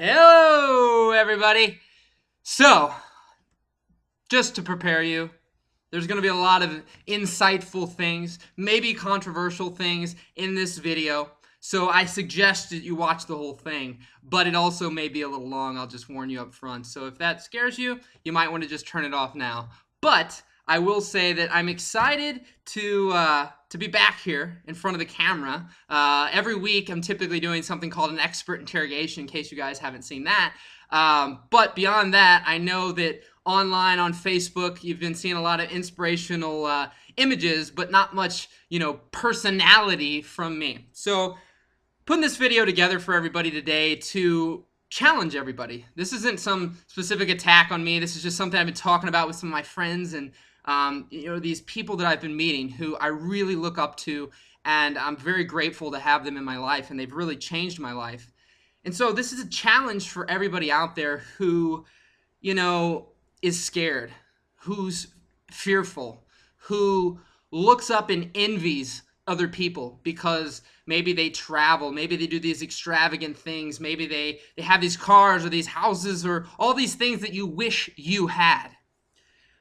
Hello, everybody. So, just to prepare you, there's going to be a lot of insightful things, maybe controversial things in this video. So I suggest that you watch the whole thing, but it also may be a little long. I'll just warn you up front. So if that scares you, you might want to just turn it off now. But I will say that I'm excited to be back here in front of the camera. Every week, I'm typically doing something called an expert interrogation, in case you guys haven't seen that. But beyond that, I know that online on Facebook, you've been seeing a lot of inspirational images, but not much, personality from me. So putting this video together for everybody today to challenge everybody. This isn't some specific attack on me. This is just something I've been talking about with some of my friends and these people that I've been meeting who I really look up to, and I'm very grateful to have them in my life, and they've really changed my life. And so this is a challenge for everybody out there who, is scared, who's fearful, who looks up and envies other people because maybe they travel, maybe they do these extravagant things, maybe they have these cars or these houses or all these things that you wish you had.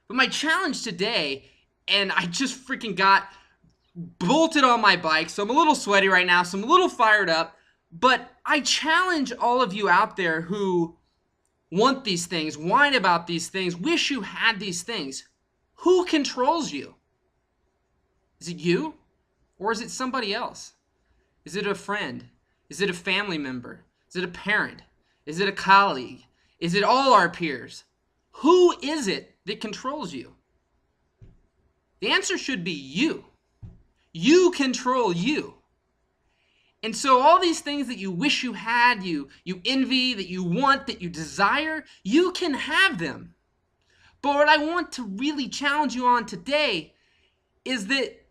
But my challenge today, and I just freaking got bolted on my bike, so I'm a little sweaty right now, so I'm a little fired up, but I challenge all of you out there who want these things, whine about these things, wish you had these things. Who controls you? Is it you? Or is it somebody else? Is it a friend? Is it a family member? Is it a parent? Is it a colleague? Is it all our peers? Who is it that controls you? The answer should be you. You control you. And so all these things that you wish you had, you envy, that you want, that you desire, you can have them. But what I want to really challenge you on today is that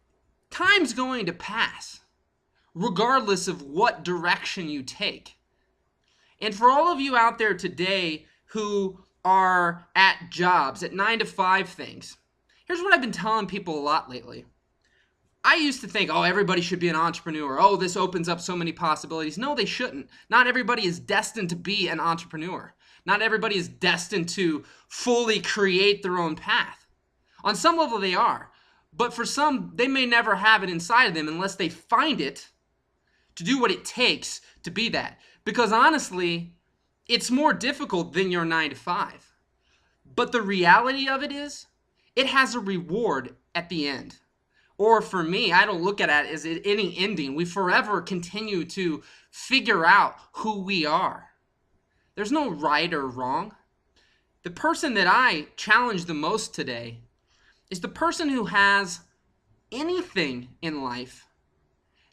time's going to pass, regardless of what direction you take. And for all of you out there today who are at jobs, at 9-to-5 things, here's what I've been telling people a lot lately. I used to think, everybody should be an entrepreneur. This opens up so many possibilities. No, they shouldn't. Not everybody is destined to be an entrepreneur. Not everybody is destined to fully create their own path. On some level, they are. But for some, they may never have it inside of them unless they find it to do what it takes to be that. Because honestly, it's more difficult than your 9-to-5. But the reality of it is, it has a reward at the end. Or for me, I don't look at it as any ending. We forever continue to figure out who we are. There's no right or wrong. The person that I challenge the most today is the person who has anything in life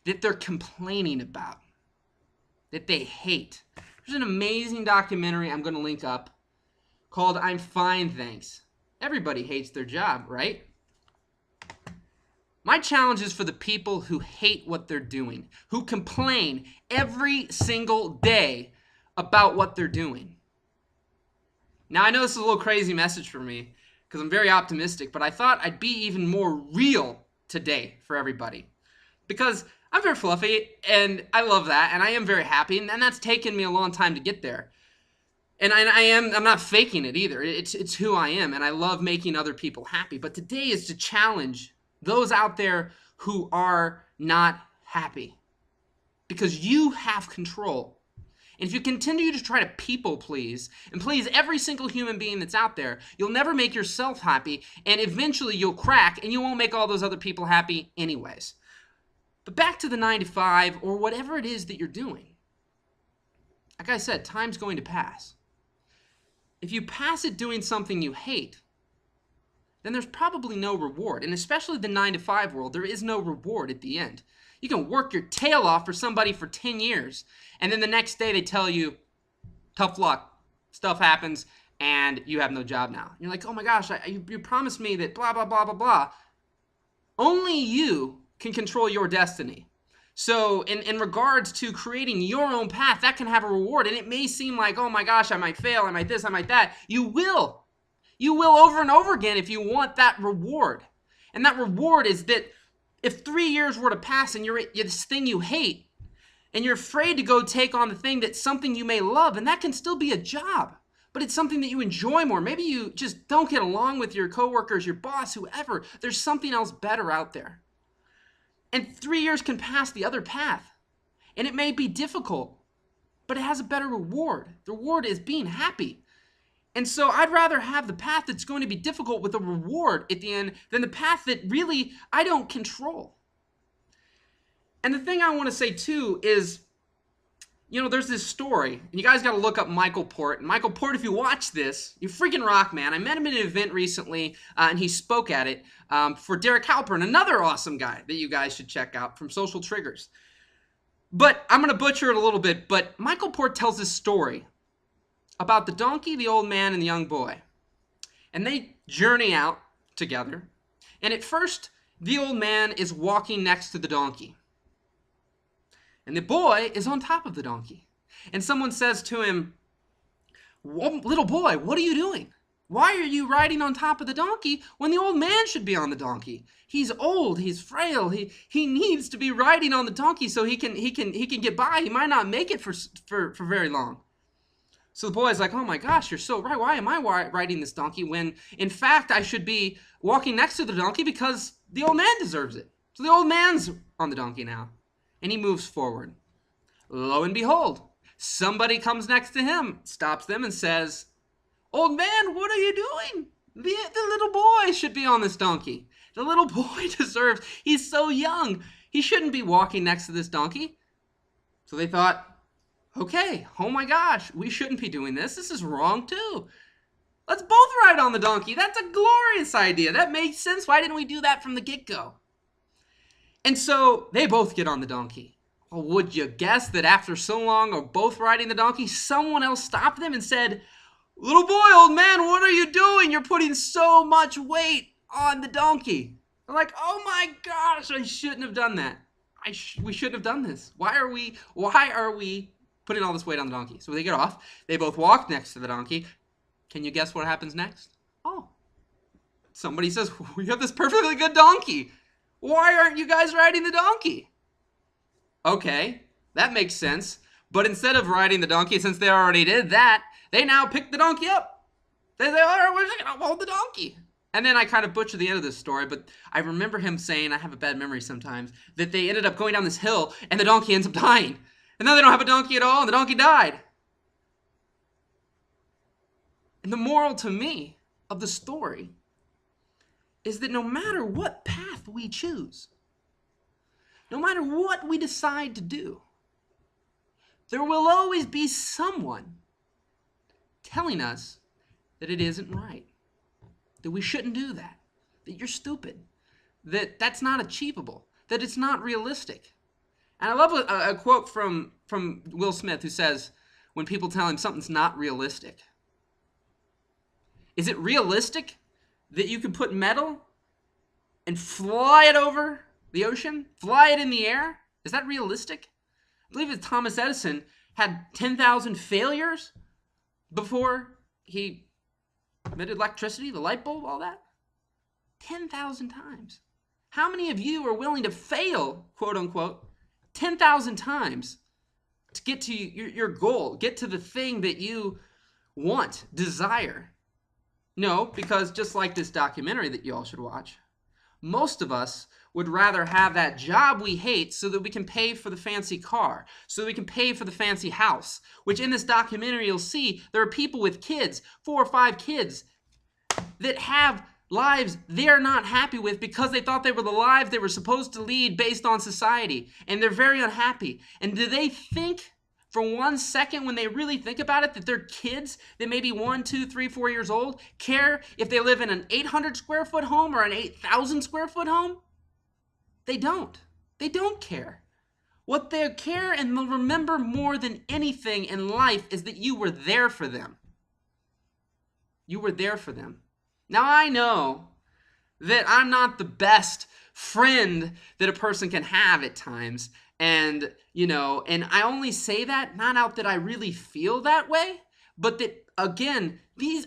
that they're complaining about, that they hate. There's an amazing documentary I'm going to link up called I'm Fine, Thanks. Everybody hates their job, right? My challenge is for the people who hate what they're doing, who complain every single day about what they're doing. Now, I know this is a little crazy message for me because I'm very optimistic, but I thought I'd be even more real today for everybody because I'm very fluffy and I love that and I am very happy and that's taken me a long time to get there. And I'm not faking it either. It's who I am and I love making other people happy. But today is to challenge those out there who are not happy because you have control. And if you continue to try to people please and please every single human being that's out there, you'll never make yourself happy and eventually you'll crack and you won't make all those other people happy anyways. But back to the 9-to-5 or whatever it is that you're doing. Like I said, time's going to pass. If you pass it doing something you hate, then there's probably no reward. And especially the 9-to-5 world, there is no reward at the end. You can work your tail off for somebody for 10 years, and then the next day they tell you, tough luck, stuff happens, and you have no job now. You're like, oh my gosh, you promised me that blah, blah, blah, blah, blah. Only you can control your destiny. So in regards to creating your own path, that can have a reward, and it may seem like, oh my gosh, I might fail, I might this, I might that. You will. You will over and over again if you want that reward. And that reward is that if 3 years were to pass and you're at this thing you hate, And you're afraid to go take on the thing that's something you may love, and that can still be a job, but it's something that you enjoy more. Maybe you just don't get along with your coworkers, your boss, whoever. There's something else better out there. And 3 years can pass the other path, and it may be difficult, but it has a better reward. The reward is being happy. And so I'd rather have the path that's going to be difficult with a reward at the end than the path that really I don't control. And the thing I want to say too is, there's this story, and you guys got to look up Michael Port. And Michael Port, if you watch this, you freaking rock, man. I met him at an event recently, and he spoke at it for Derek Halpern, another awesome guy that you guys should check out from Social Triggers. But I'm going to butcher it a little bit, but Michael Port tells this story about the donkey, the old man, and the young boy. And they journey out together. And at first, the old man is walking next to the donkey. And the boy is on top of the donkey. And someone says to him, "Little boy, what are you doing? Why are you riding on top of the donkey when the old man should be on the donkey? He's old, he's frail, he needs to be riding on the donkey so he can get by. He might not make it for very long." So the boy's like, "Oh my gosh, you're so right. Why am I riding this donkey when in fact I should be walking next to the donkey because the old man deserves it?" So the old man's on the donkey now. And he moves forward. Lo and behold, somebody comes next to him, stops them and says, "Old man, what are you doing? The little boy should be on this donkey. The little boy deserves, he's so young. He shouldn't be walking next to this donkey." So they thought, okay, oh my gosh, we shouldn't be doing this. This is wrong too. Let's both ride on the donkey. That's a glorious idea. That makes sense. Why didn't we do that from the get-go? And so they both get on the donkey. Well, would you guess that after so long of both riding the donkey, someone else stopped them and said, "Little boy, old man, what are you doing? You're putting so much weight on the donkey." I'm like, oh my gosh, I shouldn't have done that. We shouldn't have done this. Why are we putting all this weight on the donkey? So they get off. They both walk next to the donkey. Can you guess what happens next? Oh, somebody says, "We have this perfectly good donkey. Why aren't you guys riding the donkey?" Okay, that makes sense. But instead of riding the donkey, since they already did that, they now pick the donkey up. They say, "All right, we're just going to hold the donkey." And then I kind of butchered the end of this story, but I remember him saying, I have a bad memory sometimes, that they ended up going down this hill and the donkey ends up dying. And now they don't have a donkey at all and the donkey died. And the moral to me of the story is that no matter what path we choose, no matter what we decide to do, there will always be someone telling us that it isn't right, that we shouldn't do that you're stupid, that that's not achievable, that it's not realistic. And I love a quote from Will Smith who says, when people tell him something's not realistic, "Is it realistic that you could put metal and fly it over the ocean, fly it in the air? Is that realistic?" I believe that Thomas Edison had 10,000 failures before he invented electricity, the light bulb, all that. 10,000 times. How many of you are willing to fail, quote unquote, 10,000 times to get to your goal, get to the thing that you want, desire? No, because just like this documentary that you all should watch, most of us would rather have that job we hate so that we can pay for the fancy car, so that we can pay for the fancy house, which in this documentary you'll see there are people with kids, 4 or 5 kids, that have lives they're not happy with because they thought they were the lives they were supposed to lead based on society, and they're very unhappy. And do they think for 1 second, when they really think about it, that their kids that may be 1, 2, 3, 4 years old care if they live in an 800 square foot home or an 8,000 square foot home? They don't. They don't care. What they care and they'll remember more than anything in life is that you were there for them. You were there for them. Now I know that I'm not the best friend that a person can have at times. And, and I only say that not out that I really feel that way, but that, again,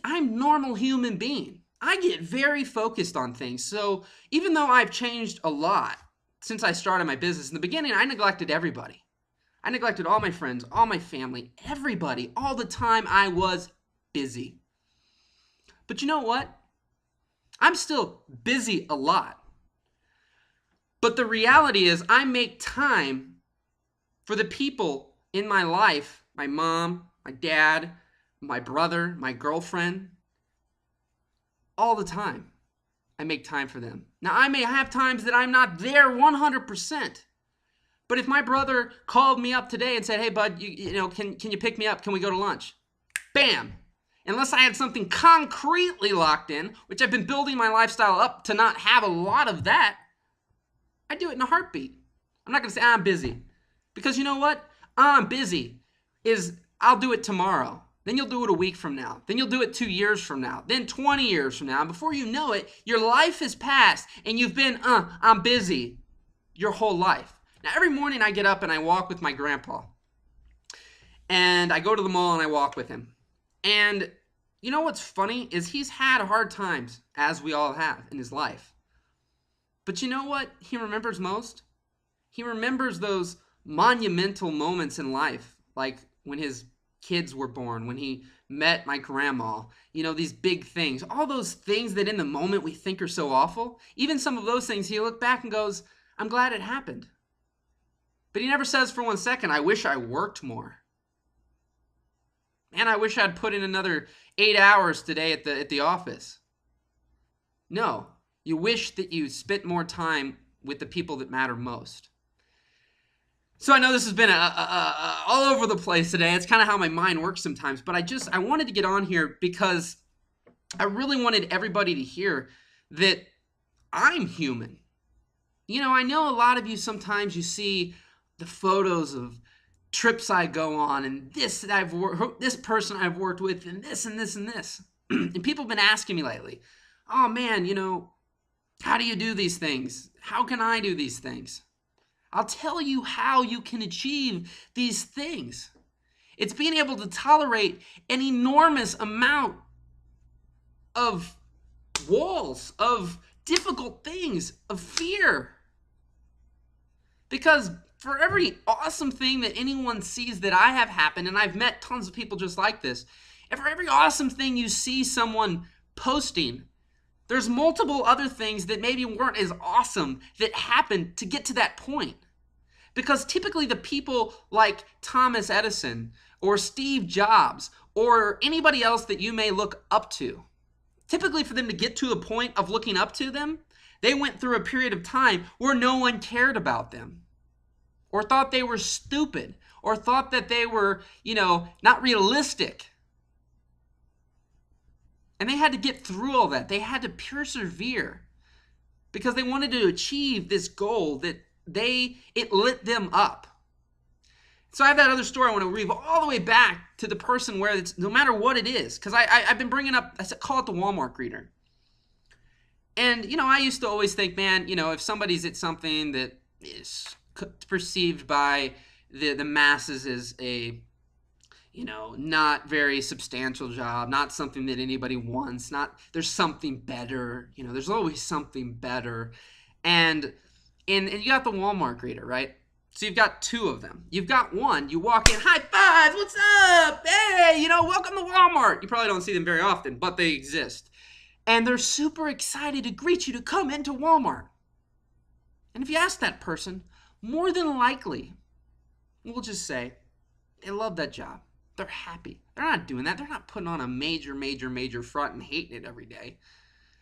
I'm a normal human being. I get very focused on things. So even though I've changed a lot since I started my business, in the beginning, I neglected everybody. I neglected all my friends, all my family, everybody, all the time. I was busy. But you know what? I'm still busy a lot. But the reality is I make time for the people in my life, my mom, my dad, my brother, my girlfriend, all the time. I make time for them. Now, I may have times that I'm not there 100%. But if my brother called me up today and said, hey, bud, can you pick me up? Can we go to lunch? Bam. Unless I had something concretely locked in, which I've been building my lifestyle up to not have a lot of that, I do it in a heartbeat. I'm not going to say I'm busy. Because you know what? I'm busy is I'll do it tomorrow. Then you'll do it a week from now. Then you'll do it 2 years from now. Then 20 years from now. And before you know it, your life has passed and you've been, I'm busy your whole life. Now, every morning I get up and I walk with my grandpa. And I go to the mall and I walk with him. And you know what's funny is he's had hard times, as we all have in his life. But you know what he remembers most? He remembers those monumental moments in life, like when his kids were born, when he met my grandma, these big things, all those things that in the moment we think are so awful. Even some of those things, he'll look back and goes, I'm glad it happened. But he never says for 1 second, I wish I worked more. Man, I wish I'd put in another 8 hours today at the office. No, you wish that you spent more time with the people that matter most. So I know this has been all over the place today. It's kind of how my mind works sometimes. But I wanted to get on here because I really wanted everybody to hear that I'm human. I know a lot of you sometimes you see the photos of trips I go on and this person I've worked with and this and this and this. And people have been asking me lately, oh man, how do you do these things? How can I do these things? I'll tell you how you can achieve these things. It's being able to tolerate an enormous amount of walls, of difficult things, of fear. Because for every awesome thing that anyone sees that I have happened, and I've met tons of people just like this, and for every awesome thing you see someone posting, there's multiple other things that maybe weren't as awesome that happened to get to that point. Because typically the people like Thomas Edison or Steve Jobs or anybody else that you may look up to, typically for them to get to the point of looking up to them, they went through a period of time where no one cared about them or thought they were stupid or thought that they were, not realistic. And they had to get through all that. They had to persevere because they wanted to achieve this goal that it lit them up. So I have that other story I want to weave all the way back to the person where it's no matter what it is. Because I've been bringing up, call it the Walmart greeter. And, I used to always think, man, if somebody's at something that is perceived by the masses as a not very substantial job, not something that anybody wants, there's something better, there's always something better. And you got the Walmart greeter, right? So you've got two of them. You've got one, you walk in, high fives, what's up? Hey, welcome to Walmart. You probably don't see them very often, but they exist. And they're super excited to greet you to come into Walmart. And if you ask that person, more than likely, we'll just say, they love that job. They're happy. They're not doing that. They're not putting on a major front and hating it every day.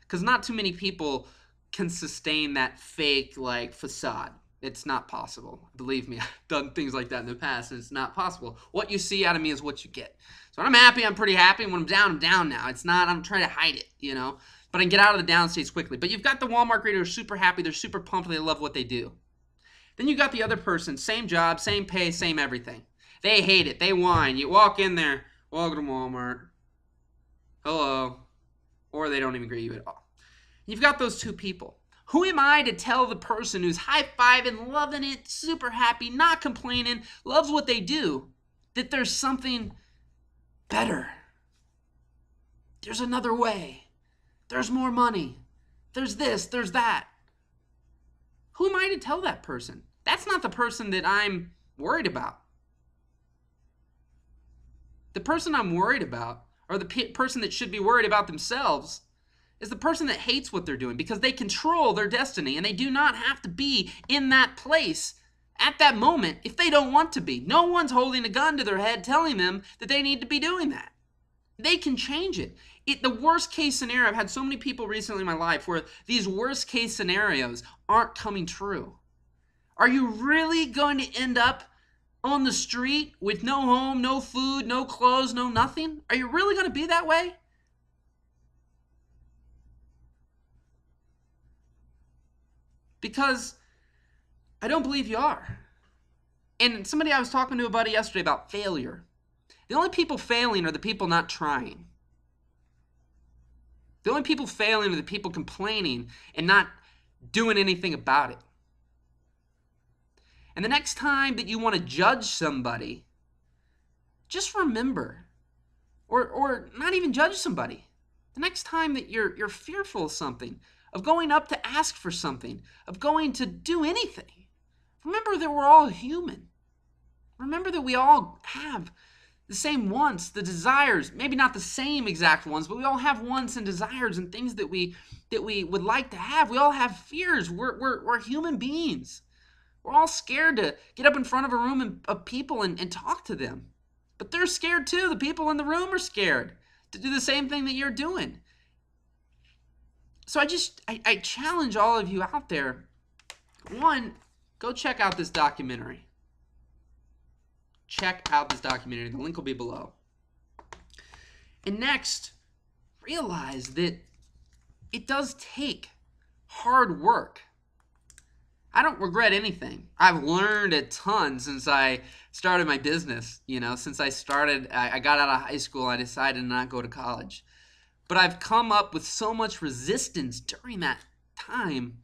Because not too many people can sustain that fake, facade. It's not possible. Believe me, I've done things like that in the past, and it's not possible. What you see out of me is what you get. So when I'm happy, I'm pretty happy. When I'm down now. I'm trying to hide it, But I can get out of the down states quickly. But you've got the Walmart greeter who's super happy. They're super pumped. They love what they do. Then you got the other person, same job, same pay, same everything. They hate it. They whine. You walk in there, welcome to Walmart. Hello. Or they don't even greet you at all. You've got those two people. Who am I to tell the person who's high-fiving, loving it, super happy, not complaining, loves what they do, that there's something better? There's another way. There's more money. There's this, there's that. Who am I to tell that person? That's not the person that I'm worried about. The person I'm worried about, or the person that should be worried about themselves, is the person that hates what they're doing, because they control their destiny and they do not have to be in that place at that moment if they don't want to be. No one's holding a gun to their head telling them that they need to be doing that. They can change it. The worst case scenario, I've had so many people recently in my life where these worst case scenarios aren't coming true. Are you really going to end up on the street with no home, no food, no clothes, no nothing? Are you really going to be that way? Because I don't believe you are. And somebody, I was talking to a buddy yesterday about failure. The only people failing are the people not trying. The only people failing are the people complaining and not doing anything about it. And the next time that you want to judge somebody, just remember, or not even judge somebody. The next time that you're fearful of something, of going up to ask for something, of going to do anything, remember that we're all human. Remember that we all have the same wants, the desires, maybe not the same exact ones, but we all have wants and desires and things that we would like to have. We all have fears. We're human beings. We're all scared to get up in front of a room of people and talk to them. But they're scared too. The people in the room are scared to do the same thing that you're doing. So I challenge all of you out there. One, go check out this documentary. Check out this documentary. The link will be below. And next, realize that it does take hard work. I don't regret anything. I've learned a ton since I started my business. Since I got out of high school, I decided to not go to college. But I've come up with so much resistance during that time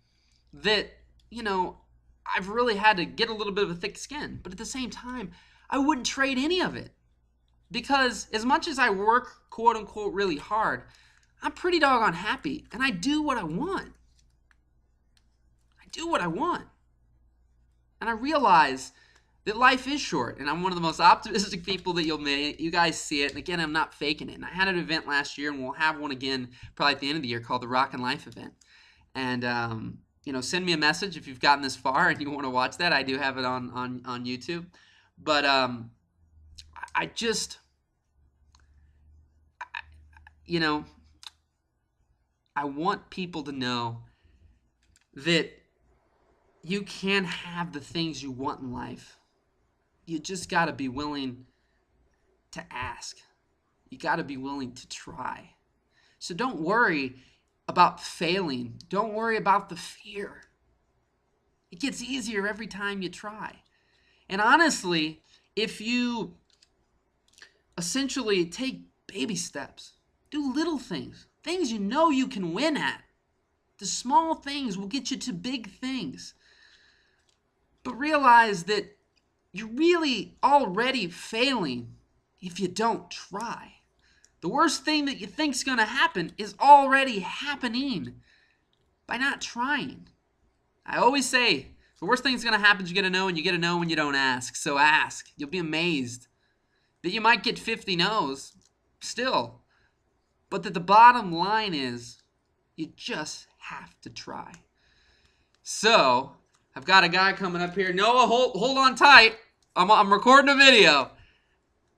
that, I've really had to get a little bit of a thick skin. But at the same time, I wouldn't trade any of it. Because as much as I work, quote unquote, really hard, I'm pretty doggone happy. And I do what I want. And I realize that life is short, and I'm one of the most optimistic people that you'll meet. You guys see it, and again, I'm not faking it. And I had an event last year, and we'll have one again probably at the end of the year called the Rock and Life event. And send me a message if you've gotten this far and you want to watch that. I do have it on YouTube. But I want people to know that you can have the things you want in life. You just got to be willing to ask. You got to be willing to try. So don't worry about failing. Don't worry about the fear. It gets easier every time you try. And honestly, if you essentially take baby steps, do little things you know you can win at, the small things will get you to big things. But realize that you're really already failing if you don't try. The worst thing that you think is going to happen is already happening by not trying. I always say, the worst thing that's going to happen is you get a no, and you get a no when you don't ask. So ask. You'll be amazed that you might get 50 no's still. But that the bottom line is, you just have to try. So, I've got a guy coming up here. Noah, hold on tight. I'm recording a video.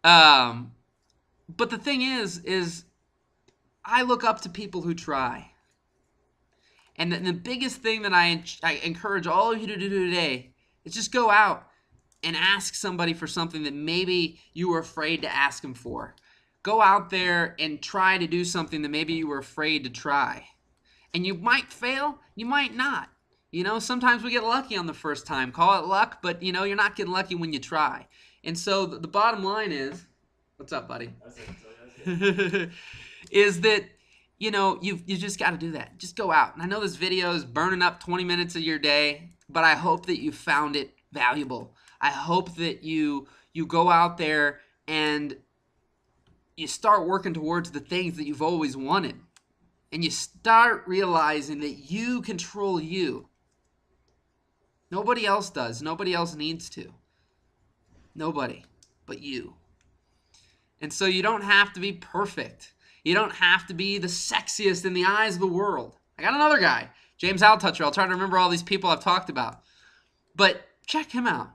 But the thing is I look up to people who try. And the biggest thing that I encourage all of you to do today is just go out and ask somebody for something that maybe you were afraid to ask them for. Go out there and try to do something that maybe you were afraid to try. And you might fail, you might not. Sometimes we get lucky on the first time. Call it luck, but you're not getting lucky when you try. And so the bottom line is, what's up, buddy? Is that, you just got to do that. Just go out. And I know this video is burning up 20 minutes of your day, but I hope that you found it valuable. I hope that you go out there and you start working towards the things that you've always wanted. And you start realizing that you control you. Nobody else does. Nobody else needs to. Nobody but you. And so you don't have to be perfect. You don't have to be the sexiest in the eyes of the world. I got another guy, James Altucher. I'll try to remember all these people I've talked about. But check him out.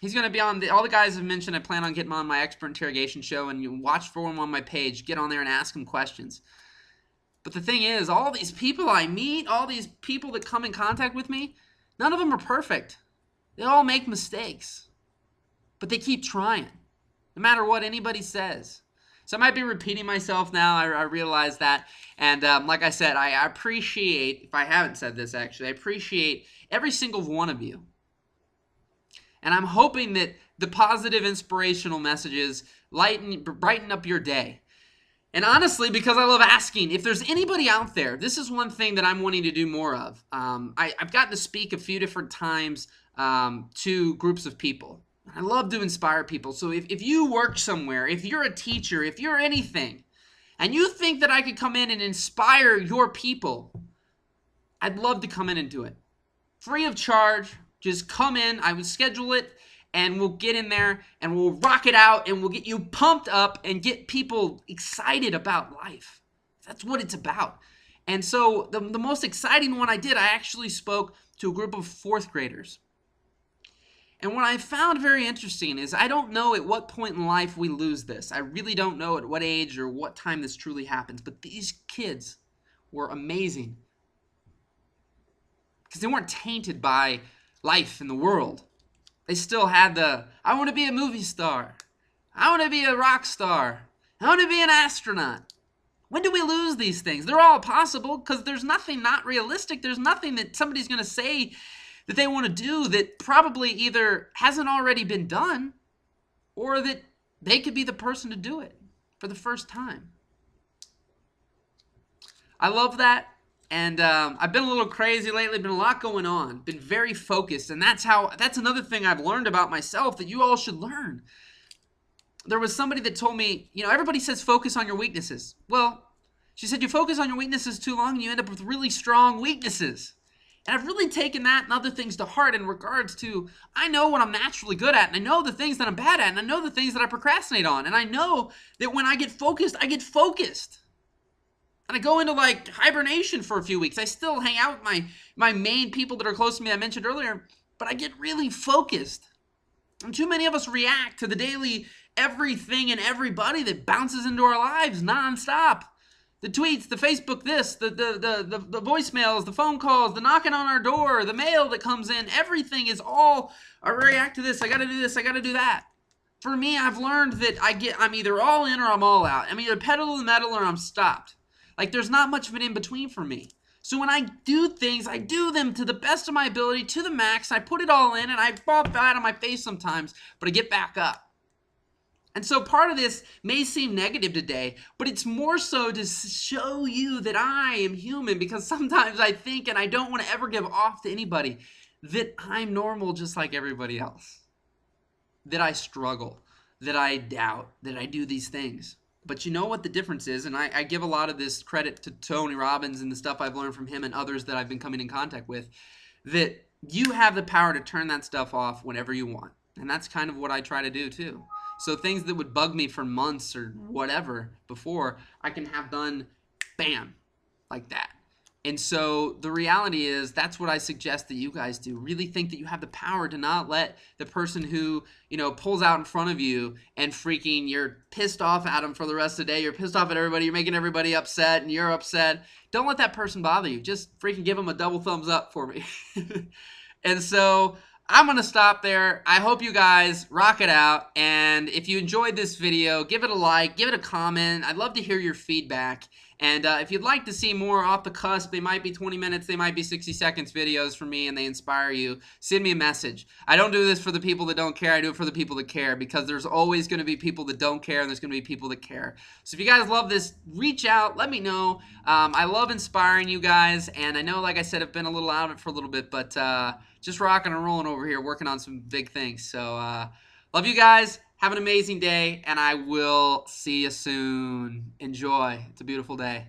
He's going to be on all the guys I've mentioned. I plan on getting on my expert interrogation show, and you watch for him on my page. Get on there and ask him questions. But the thing is, all these people I meet, all these people that come in contact with me, none of them are perfect. They all make mistakes. But they keep trying, no matter what anybody says. So I might be repeating myself now. I realize that. And like I said, I appreciate, if I haven't said this actually, I appreciate every single one of you. And I'm hoping that the positive, inspirational messages brighten up your day. And honestly, because I love asking, if there's anybody out there, this is one thing that I'm wanting to do more of. I've gotten to speak a few different times to groups of people. I love to inspire people. So if you work somewhere, if you're a teacher, if you're anything, and you think that I could come in and inspire your people, I'd love to come in and do it. Free of charge. Just come in, I would schedule it, and we'll get in there, and we'll rock it out, and we'll get you pumped up and get people excited about life. That's what it's about. And so the most exciting one I did, I actually spoke to a group of 4th graders. And what I found very interesting is I don't know at what point in life we lose this. I really don't know at what age or what time this truly happens. But these kids were amazing because they weren't tainted by life in the world. They still had I want to be a movie star. I want to be a rock star. I want to be an astronaut. When do we lose these things? They're all possible because there's nothing not realistic. There's nothing that somebody's going to say that they want to do that probably either hasn't already been done or that they could be the person to do it for the first time. I love that. And I've been a little crazy lately, been a lot going on, been very focused. And that's another thing I've learned about myself that you all should learn. There was somebody that told me, everybody says focus on your weaknesses. Well, she said you focus on your weaknesses too long and you end up with really strong weaknesses. And I've really taken that and other things to heart in regards to, I know what I'm naturally good at, and I know the things that I'm bad at, and I know the things that I procrastinate on. And I know that when I get focused, I get focused. And I go into like hibernation for a few weeks. I still hang out with my main people that are close to me I mentioned earlier, but I get really focused. And too many of us react to the daily everything and everybody that bounces into our lives nonstop. The tweets, the Facebook this, the voicemails, the phone calls, the knocking on our door, the mail that comes in, everything is all, I react to this, I gotta do this, I gotta do that. For me, I've learned that I'm either all in or I'm all out. I'm either pedal to the metal or I'm stopped. Like, there's not much of an in-between for me. So when I do things, I do them to the best of my ability, to the max. I put it all in, and I fall flat on my face sometimes, but I get back up. And so part of this may seem negative today, but it's more so to show you that I am human, because sometimes I think, and I don't want to ever give off to anybody, that I'm normal just like everybody else. That I struggle, that I doubt, that I do these things. But you know what the difference is, and I give a lot of this credit to Tony Robbins and the stuff I've learned from him and others that I've been coming in contact with, that you have the power to turn that stuff off whenever you want. And that's kind of what I try to do too. So things that would bug me for months or whatever before, I can have done, bam, like that. And so the reality is that's what I suggest that you guys do. Really think that you have the power to not let the person who, pulls out in front of you and freaking you're pissed off at them for the rest of the day. You're pissed off at everybody. You're making everybody upset and you're upset. Don't let that person bother you. Just freaking give them a double thumbs up for me. And so I'm going to stop there. I hope you guys rock it out. And if you enjoyed this video, give it a like, give it a comment. I'd love to hear your feedback. And if you'd like to see more off the cusp, they might be 20 minutes, they might be 60 seconds videos from me and they inspire you, send me a message. I don't do this for the people that don't care. I do it for the people that care, because there's always going to be people that don't care and there's going to be people that care. So if you guys love this, reach out, let me know. I love inspiring you guys, and I know, like I said, I've been a little out of it for a little bit, but just rocking and rolling over here, working on some big things. So love you guys. Have an amazing day, and I will see you soon. Enjoy. It's a beautiful day.